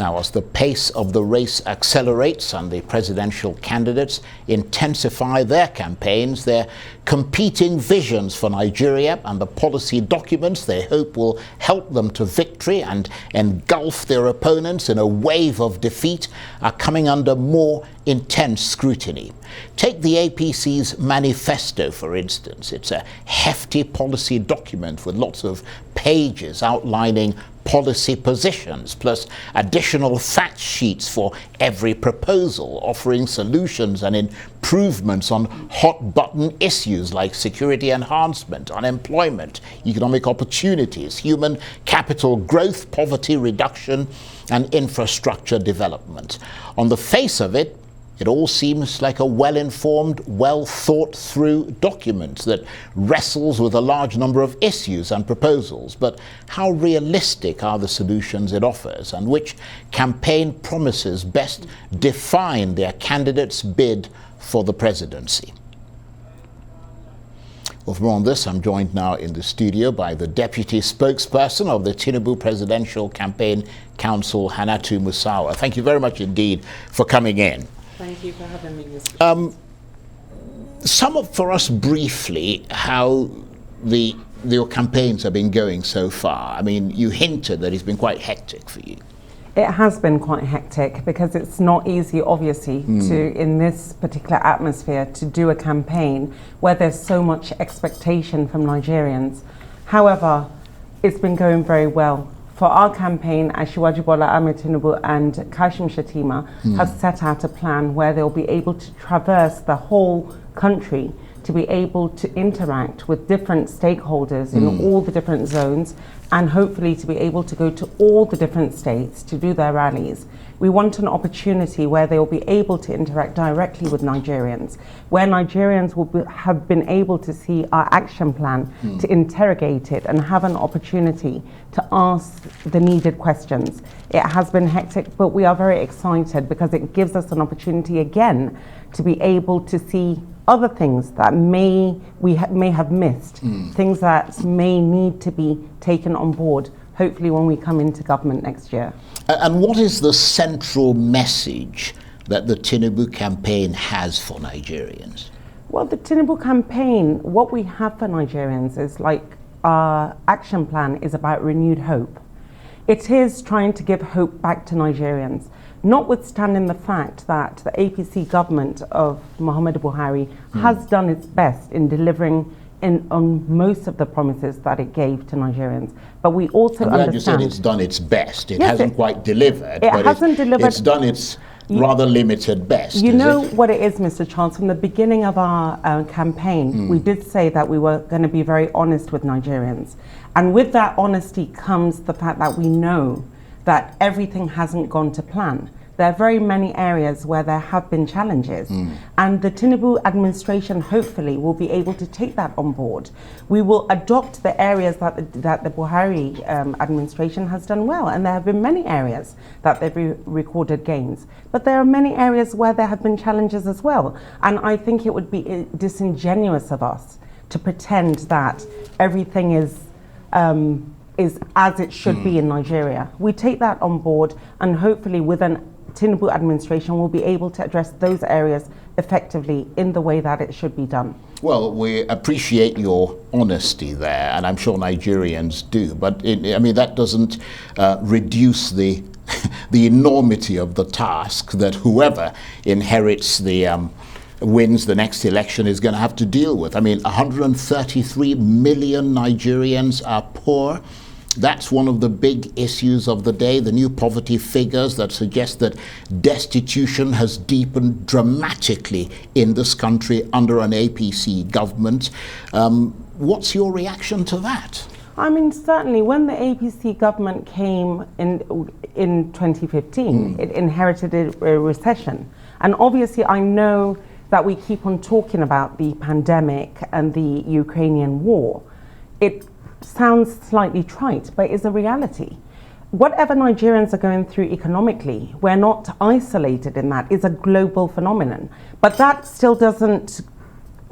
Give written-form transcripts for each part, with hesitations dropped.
Now, as the pace of the race accelerates and the presidential candidates intensify their campaigns, their competing visions for Nigeria and the policy documents they hope will help them to victory and engulf their opponents in a wave of defeat are coming under more intense scrutiny. Take the APC's manifesto, for instance. It's a hefty policy document with lots of pages outlining policy positions, plus additional fact sheets for every proposal, offering solutions and improvements on hot-button issues like security enhancement, unemployment, economic opportunities, human capital growth, poverty reduction, and infrastructure development. On the face of it, it all seems like a well-informed, well-thought-through document that wrestles with a large number of issues and proposals. But how realistic are the solutions it offers, and which campaign promises best define their candidate's bid for the presidency? Well, for more on this, I'm joined now in the studio by the deputy spokesperson of the Tinubu Presidential Campaign Council, Hannatu Musawa. Thank you very much indeed for coming in. Thank you for having me. Sum up for us briefly how your campaigns have been going so far. I mean, you hinted that it's been quite hectic for you. It has been quite hectic because it's not easy, obviously, to, in this particular atmosphere, to do a campaign where there's so much expectation from Nigerians. However, it's been going very well. For our campaign, Asiwaju Bola Ahmed Tinubu and Tinubu-Shettima have set out a plan where they'll be able to traverse the whole country to be able to interact with different stakeholders in all the different zones, and hopefully to be able to go to all the different states to do their rallies. We want an opportunity where they will be able to interact directly with Nigerians, where Nigerians will have been able to see our action plan, to interrogate it and have an opportunity to ask the needed questions. It has been hectic, but we are very excited because it gives us an opportunity again to be able to see other things that we may have missed, things that may need to be taken on board, hopefully when we come into government next year. And what is the central message that the Tinubu campaign has for Nigerians? Well, the Tinubu campaign, what we have for Nigerians is like our action plan is about renewed hope. It is trying to give hope back to Nigerians, notwithstanding the fact that the APC government of Muhammadu Buhari has done its best in delivering on most of the promises that it gave to Nigerians. But we also understand... You said it's done its best. It hasn't quite delivered. It's done its rather limited best. You know what it is, Mr. Charles, from the beginning of our campaign, we did say that we were going to be very honest with Nigerians. And with that honesty comes the fact that we know that everything hasn't gone to plan. There are very many areas where there have been challenges, and the Tinubu administration hopefully will be able to take that on board. We will adopt the areas that the Buhari administration has done well, and there have been many areas that they've recorded gains. But there are many areas where there have been challenges as well, and I think it would be disingenuous of us to pretend that everything is as it should be in Nigeria. We take that on board, and hopefully with an Tinubu administration will be able to address those areas effectively in the way that it should be done. Well, we appreciate your honesty there, and I'm sure Nigerians do, but I mean, that doesn't reduce the enormity of the task that whoever inherits wins the next election is going to have to deal with. I mean, 133 million Nigerians are poor. That's one of the big issues of the day, the new poverty figures that suggest that destitution has deepened dramatically in this country under an APC government. What's your reaction to that? I mean, certainly when the APC government came in 2015, it inherited a recession. And obviously I know that we keep on talking about the pandemic and the Ukrainian war. It sounds slightly trite, but it's a reality. Whatever Nigerians are going through economically, we're not isolated in that. It's a global phenomenon. But that still doesn't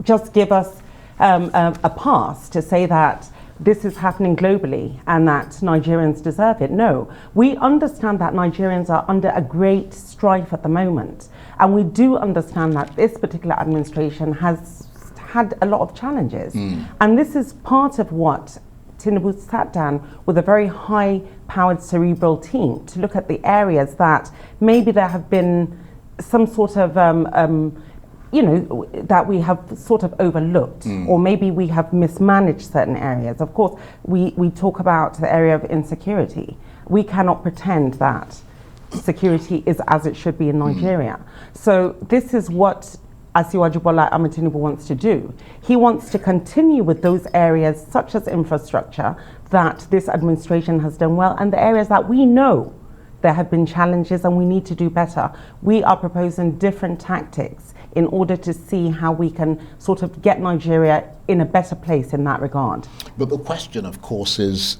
just give us a pass to say that this is happening globally and that Nigerians deserve it. No, we understand that Nigerians are under a great strife at the moment. And we do understand that this particular administration has had a lot of challenges. And this is part of what Tinubu sat down with a very high-powered cerebral team to look at the areas that maybe there have been some sort of that we have sort of overlooked, or maybe we have mismanaged certain areas. Of course, we talk about the area of insecurity. We cannot pretend that security is as it should be in Nigeria. So this is what Asiwaju Bola Ahmed Tinubu wants to do. He wants to continue with those areas such as infrastructure that this administration has done well, and the areas that we know there have been challenges and we need to do better. We are proposing different tactics in order to see how we can sort of get Nigeria in a better place in that regard. But the question, of course, is,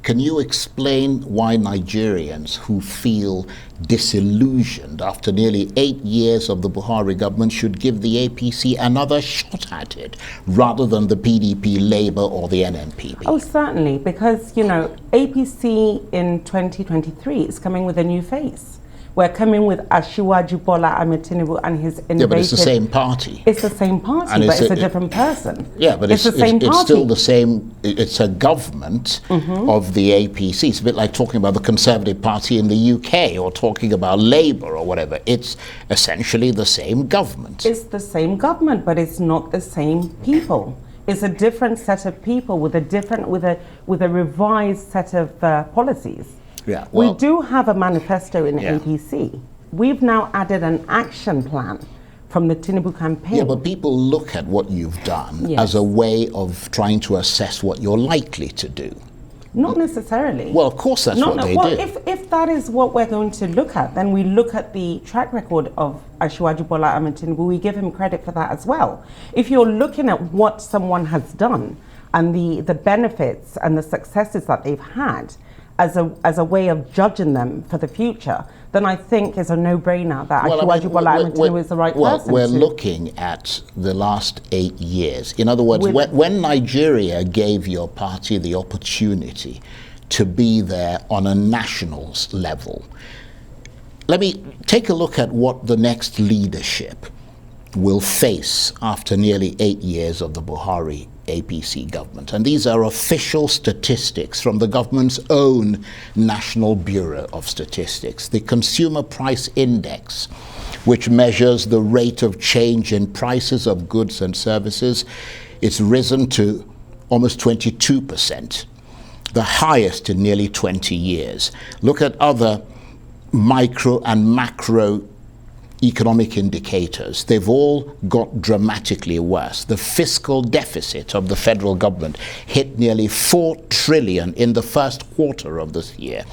can you explain why Nigerians who feel disillusioned after nearly 8 years of the Buhari government should give the APC another shot at it rather than the PDP, Labour or the NNPP? Oh, certainly, because, APC in 2023 is coming with a new face. We're coming with Asiwaju Bola Ahmed Tinubu and his innovative... Yeah, but it's the same party. It's the same party, but it's a different person. Yeah, but it's the same party. It's still the same. It's a government of the APC. It's a bit like talking about the Conservative Party in the UK or talking about Labour or whatever. It's essentially the same government. It's the same government, but it's not the same people. It's a different set of people with a revised set of policies. Yeah, well, we do have a manifesto in APC. We've now added an action plan from the Tinubu campaign. Yeah, but people look at what you've done as a way of trying to assess what you're likely to do. Not necessarily. Well, of course that's what they do. If that is what we're going to look at, then we look at the track record of Asiwaju Bola Ahmed Tinubu. We give him credit for that as well. If you're looking at what someone has done and the benefits and the successes that they've had, as a way of judging them for the future, then I think it's a no-brainer that Asiwaju Bola Ahmed Tinubu is the right person. We're looking at the last 8 years. In other words, when Nigeria gave your party the opportunity to be there on a national level, let me take a look at what the next leadership will face after nearly 8 years of the Buhari APC government. And these are official statistics from the government's own National Bureau of Statistics. The Consumer Price Index, which measures the rate of change in prices of goods and services, it's risen to almost 22%, the highest in nearly 20 years. Look at other micro and macro economic indicators. They've all got dramatically worse. The fiscal deficit of the federal government hit nearly 4 trillion in the first quarter of this year.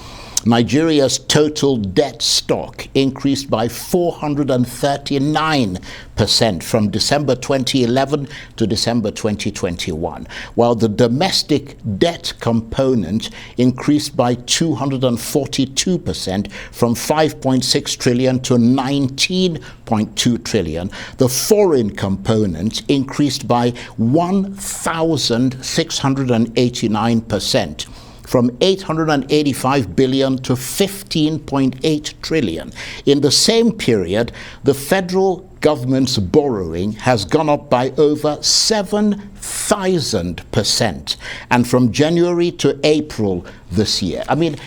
Nigeria's total debt stock increased by 439% from December 2011 to December 2021, while the domestic debt component increased by 242% from 5.6 trillion to 19.2 trillion. The foreign component increased by 1,689%. from 885 billion to 15.8 trillion. In the same period, the federal government's borrowing has gone up by over 7,000%, and from January to April this year. I mean,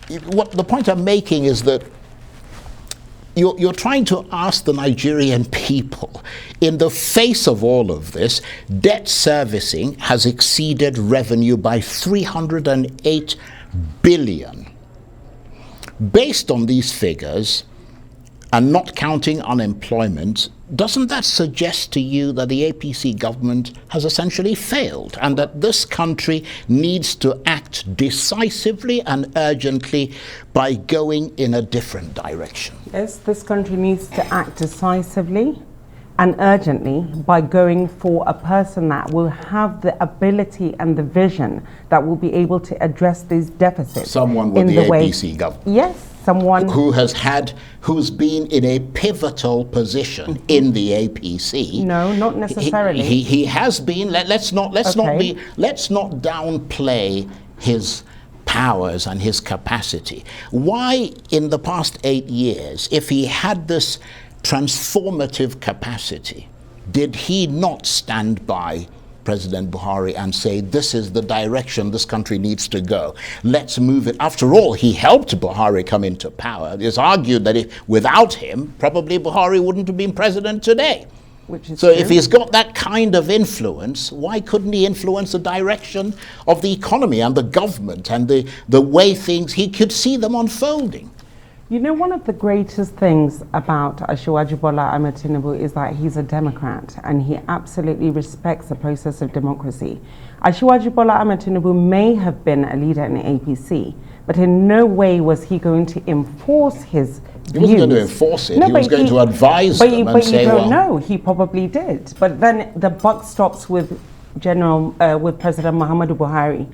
the point I'm making is that you're trying to ask the Nigerian people, in the face of all of this, debt servicing has exceeded revenue by 308 billion. Based on these figures, and not counting unemployment, doesn't that suggest to you that the APC government has essentially failed and that this country needs to act decisively and urgently by going in a different direction? Yes, this country needs to act decisively, and urgently by going for a person that will have the ability and the vision that will be able to address these deficits. Someone with the APC government. Yes, someone who's been in a pivotal position in the APC. No, not necessarily. He has been. Let's not downplay his powers and his capacity. Why, in the past 8 years, if he had this transformative capacity, did he not stand by President Buhari and say, this is the direction this country needs to go? Let's move it. After all, he helped Buhari come into power. It's argued that without him, probably Buhari wouldn't have been president today. So if he's got that kind of influence, why couldn't he influence the direction of the economy and the government and the way he could see them unfolding? You know, one of the greatest things about Asiwaju Bola Ahmed Tinubu is that he's a Democrat and he absolutely respects the process of democracy. Asiwaju Bola Ahmed Tinubu may have been a leader in the APC, but in no way was he going to enforce his views. He wasn't going to enforce it. He was going to advise them and say, well... No, he probably did. But then the buck stops with President Muhammadu Buhari.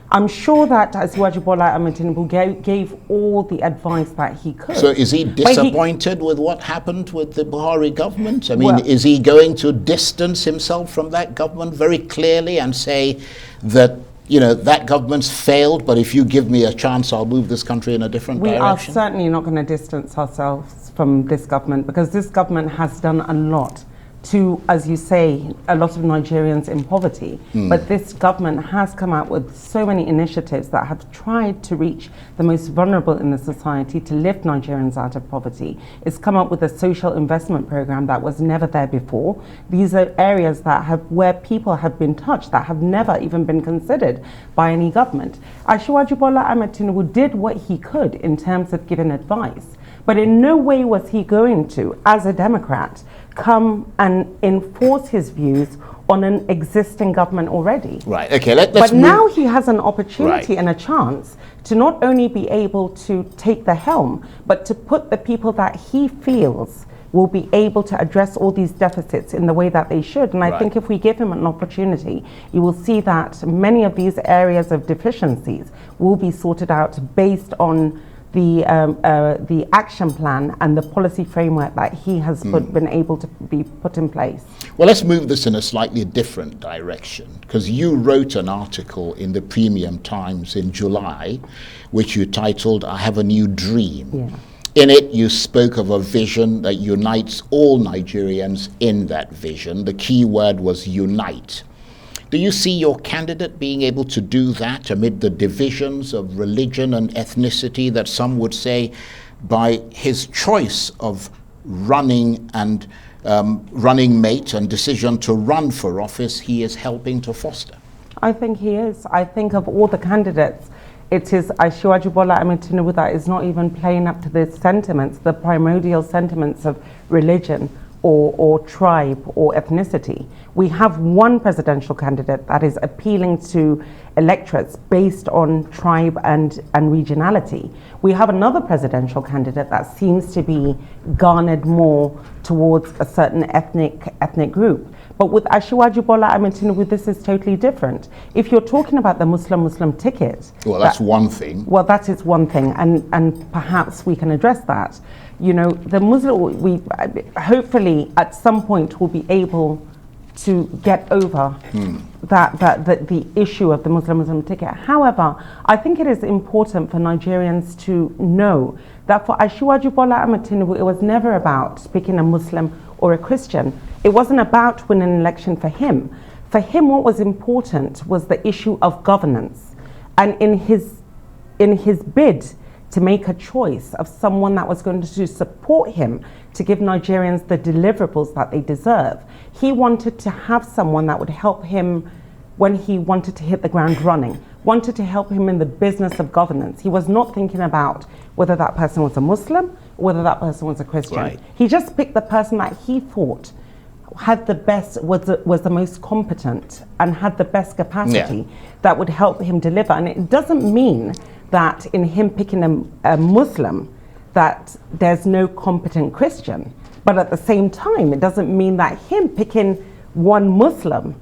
I'm sure that Asiwaju Bola Ahmed Tinubu gave all the advice that he could. So is he disappointed with what happened with the Buhari government? I mean, is he going to distance himself from that government very clearly and say that, you know, that government's failed, but if you give me a chance, I'll move this country in a different direction? We are certainly not going to distance ourselves from this government, because this government has done a lot to, as you say, a lot of Nigerians in poverty. But this government has come out with so many initiatives that have tried to reach the most vulnerable in the society, to lift Nigerians out of poverty. It's come up with a social investment program that was never there before. These are areas where people have been touched that have never even been considered by any government. Asiwaju Bola Ahmed Tinubu did what he could in terms of giving advice, but in no way was he going to, as a Democrat, come and enforce his views on an existing government already. Right, okay, but now he has an opportunity and a chance to not only be able to take the helm, but to put the people that he feels will be able to address all these deficits in the way that they should. And I think if we give him an opportunity, you will see that many of these areas of deficiencies will be sorted out based on the action plan and the policy framework that he has been able to be put in place. Well, let's move this in a slightly different direction, because you wrote an article in the Premium Times in July, which you titled, I Have a New Dream. Yeah. In it, you spoke of a vision that unites all Nigerians in that vision. The key word was unite. Do you see your candidate being able to do that amid the divisions of religion and ethnicity that some would say, by his choice of running mate and decision to run for office, he is helping to foster? I think he is. I think of all the candidates, it is Asiwaju Bola Ahmed Tinubu that is not even playing up to the sentiments, the primordial sentiments of religion or tribe or ethnicity. We have one presidential candidate that is appealing to electorates based on tribe and regionality. We have another presidential candidate that seems to be garnered more towards a certain ethnic group. But with Asiwaju Bola Ahmed Tinubu, this is totally different. If you're talking about the Muslim ticket... Well, that's one thing. Well, that is one thing, and perhaps we can address that. You know, the Muslim, we hopefully at some point will be able to get over the issue of the Muslim ticket. However, I think it is important for Nigerians to know that for Asiwaju Bola Ahmed Tinubu, it was never about picking a Muslim or a Christian. It wasn't about winning an election for him. For him, what was important was the issue of governance. And in his bid to make a choice of someone that was going to support him to give Nigerians the deliverables that they deserve, he wanted to have someone that would help him when he wanted to hit the ground running, wanted to help him in the business of governance. He was not thinking about whether that person was a Muslim or whether that person was a Christian. Right. He just picked the person that he thought had the best, was the most competent and had the best capacity that would help him deliver. And it doesn't mean that in him picking a Muslim that there's no competent Christian. But at the same time, it doesn't mean that him picking one Muslim,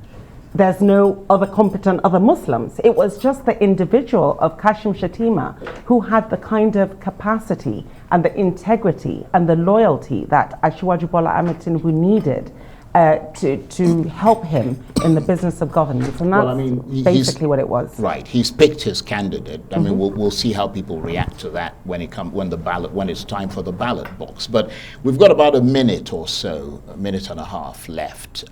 there's no other competent other Muslims. It was just the individual of Tinubu-Shettima who had the kind of capacity and the integrity and the loyalty that Asiwaju Bola Ahmed Tinubu needed to help him in the business of governance, and that's basically what it was. Right, he's picked his candidate. I mean, we'll see how people react to that when it's time for the ballot box. But we've got about a minute or so, a minute and a half left.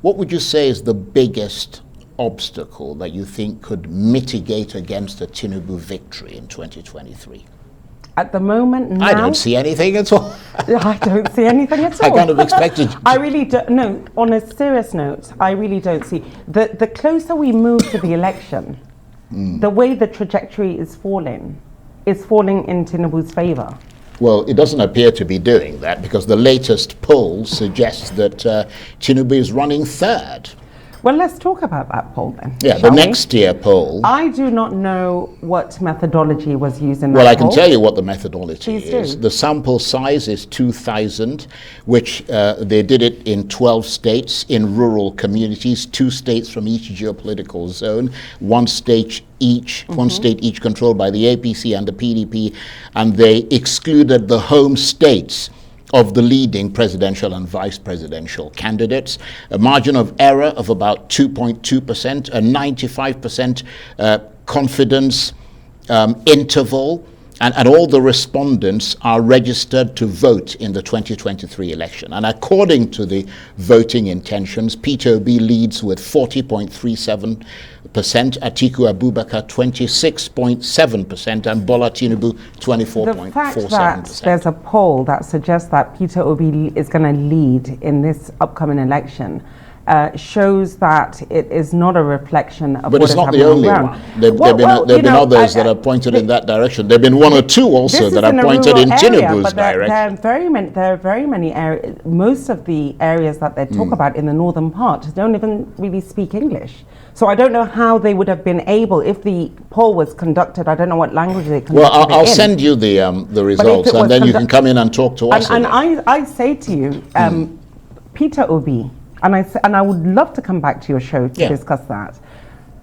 What would you say is the biggest obstacle that you think could mitigate against a Tinubu victory in 2023? At the moment now, I don't see anything at all. I don't see anything at all. I kind of expected. I really don't. No, on a serious note, I really don't see. The closer we move to the election, the way the trajectory is falling in Tinubu's favor. Well, it doesn't appear to be doing that, because the latest poll suggests that Tinubu is running third. Well, let's talk about that poll then. Yeah, the next year poll. I do not know what methodology was used in that Well, I poll. can tell you what the methodology Please is. do. The sample size is 2,000, which they did it in 12 states, in rural communities, 2 states from each geopolitical zone, one state each controlled by the APC and the PDP, and they excluded the home states of the leading presidential and vice presidential candidates. A margin of error of about 2.2%, a 95% confidence interval, and all the respondents are registered to vote in the 2023 election. And according to the voting intentions, Peter Obi leads with 40.37%, Atiku Abubakar 26.7%, and Bola Tinubu 24.47%. The fact that there's a poll that suggests that Peter Obi is going to lead in this upcoming election shows that it is not a reflection of but what it's is not the happening only on the one. ground. There have been others that are pointed in that direction. There have been one or two also that are pointed in Tinubu's direction. There are very many areas. Most of the areas that they talk about in the northern part don't even really speak English. So I don't know how they would have been able, if the poll was conducted, I don't know what language they conducted. Well, I'll send you the results, and then you can come in and talk to us. And I say to you, Peter Obi, and I would love to come back to your show to discuss that.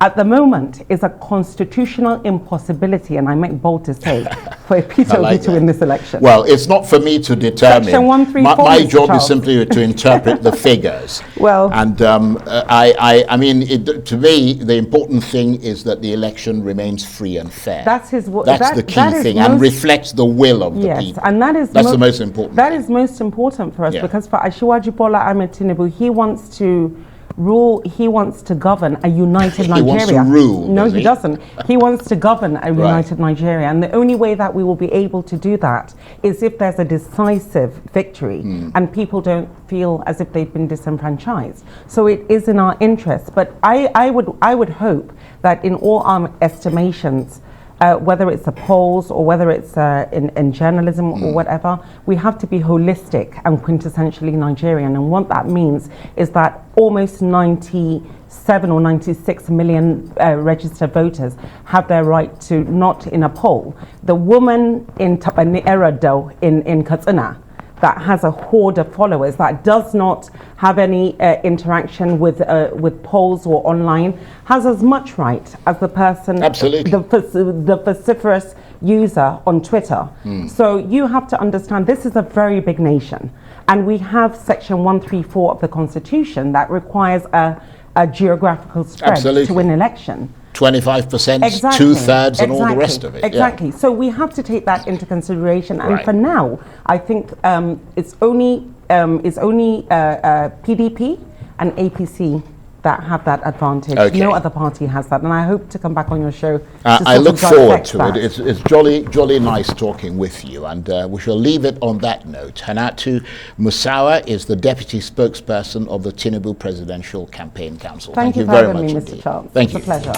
At the moment, is a constitutional impossibility, and I make bold to say, for Peter Obi to win this election. Well, it's not for me to determine. Section 134, my job is simply to interpret the figures. Well, and I mean, to me, the important thing is that the election remains free and fair. That's the key thing, and reflects the will of the people. Yes, and that's the most important. That is most important for us, because for Asiwaju Bola Ahmed Tinubu, he wants to rule, he wants to govern a united Nigeria. He wants to rule. No, he doesn't. He wants to govern a united Nigeria. And the only way that we will be able to do that is if there's a decisive victory and people don't feel as if they've been disenfranchised. So it is in our interest. But I would hope that in all our estimations, whether it's the polls or whether it's in journalism or whatever, we have to be holistic and quintessentially Nigerian. And what that means is that almost 97 or 96 million registered voters have their right to not in a poll. The woman in Tabanierado in Katsina that has a horde of followers, that does not have any interaction with polls or online, has as much right as the person, the vociferous user on Twitter. So you have to understand, this is a very big nation, and we have Section 134 of the Constitution that requires a geographical spread to win an election. 25%, 2/3, and all the rest of it. Exactly. So we have to take that into consideration. And for now, I think it's only PDP and APC that have that advantage. No other party has that. And I hope to come back on your show. I look forward to it. It's jolly nice talking with you. And we shall leave it on that note. Hannatu Musawa is the Deputy Spokesperson of the Tinubu Presidential Campaign Council. Thank you very much, Mr. Charles. Thank you. It's a pleasure.